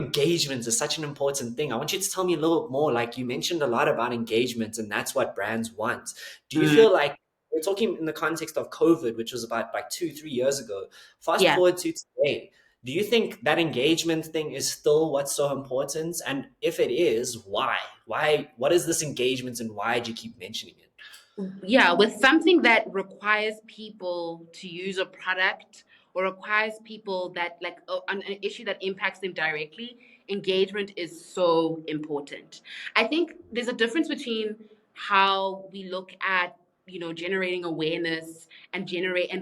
engagement is such an important thing. I want you to tell me a little bit more. Like you mentioned a lot about engagement, and that's what brands want. Do you Mm, feel like we're talking in the context of COVID, which was about like 2, 3 years ago? Fast yeah. forward to today. Do you think that engagement thing is still what's so important? And if it is, why? Why? What is this engagement, and why do you keep mentioning it? Yeah, with something that requires people to use a product or requires people that like an issue that impacts them directly, engagement is so important. I think there's a difference between how we look at, generating awareness and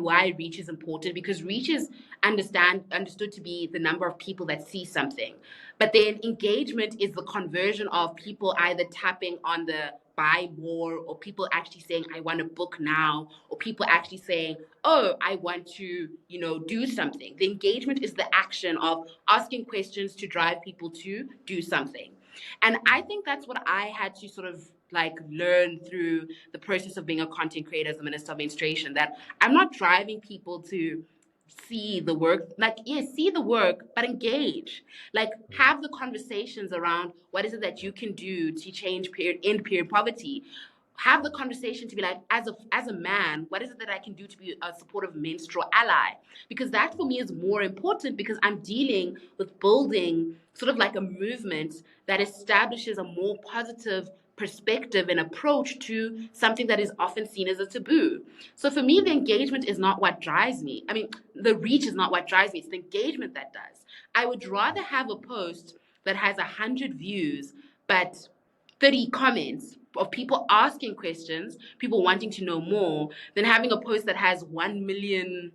why reach is important, because reach is understood to be the number of people that see something. But then engagement is the conversion of people either tapping on the buy more, or people actually saying, I want to book now, or people actually saying, oh, I want to, do something. The engagement is the action of asking questions to drive people to do something. And I think that's what I had to sort of like learn through the process of being a content creator as a Minister of Menstruation, that I'm not driving people to see the work, like, yes, see the work, but engage, like have the conversations around what is it that you can do to change end period poverty. Have the conversation to be like, as a man, what is it that I can do to be a supportive menstrual ally? Because that for me is more important, because I'm dealing with building sort of like a movement that establishes a more positive perspective and approach to something that is often seen as a taboo. So for me, the engagement is not what drives me. I mean, the reach is not what drives me. It's the engagement that does. I would rather have a post that has 100 views, but 30 comments of people asking questions, people wanting to know more, than having a post that has 1 million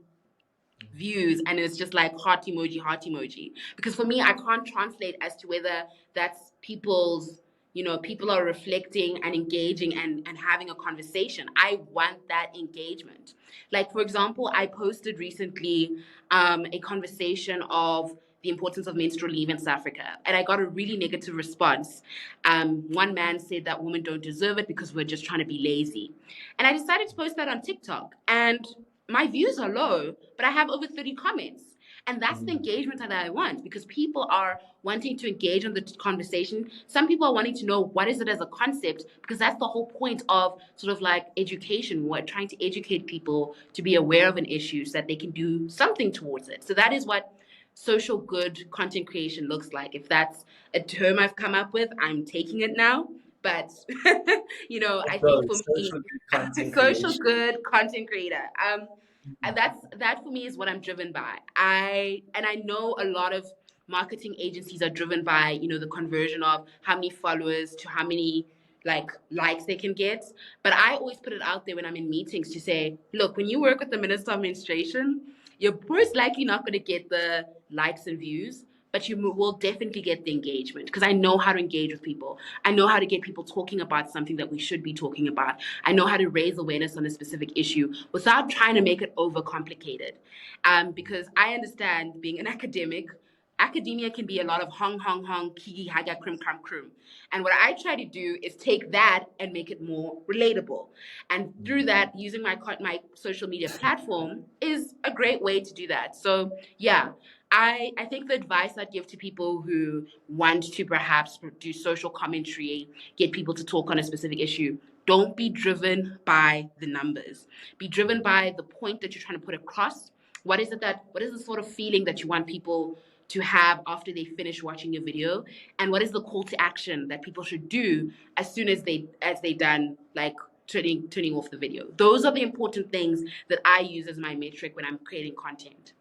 views and it's just like heart emoji. Because for me, I can't translate as to whether that's people are reflecting and engaging and having a conversation. I want that engagement. Like, for example, I posted recently a conversation of the importance of menstrual leave in South Africa, and I got a really negative response. One man said that women don't deserve it because we're just trying to be lazy. And I decided to post that on TikTok, and my views are low, but I have over 30 comments. And that's the engagement that I want, because people are wanting to engage on the conversation. Some people are wanting to know what is it as a concept, because that's the whole point of sort of like education. We're trying to educate people to be aware of an issue so that they can do something towards it. So that is what social good content creation looks like. If that's a term I've come up with, I'm taking it now. But I think So, for me, social good content social creation. good content creator. And that for me is what I'm driven by. I know a lot of marketing agencies are driven by, the conversion of how many followers to how many like likes they can get. But I always put it out there when I'm in meetings to say, look, when you work with the Minister of Menstruation, you're most likely not going to get the likes and views, but you will definitely get the engagement, because I know how to engage with people. I know how to get people talking about something that we should be talking about. I know how to raise awareness on a specific issue without trying to make it overcomplicated. Because I understand, being an academic, academia can be a lot of hong hong hong kiki haga krim kram krum. And what I try to do is take that and make it more relatable. And through that, using my social media platform is a great way to do that. So yeah, I think the advice I'd give to people who want to perhaps do social commentary, get people to talk on a specific issue, don't be driven by the numbers. Be driven by the point that you're trying to put across. What is the sort of feeling that you want people to have after they finish watching your video? And what is the call to action that people should do as soon as they done like turning off the video? Those are the important things that I use as my metric when I'm creating content.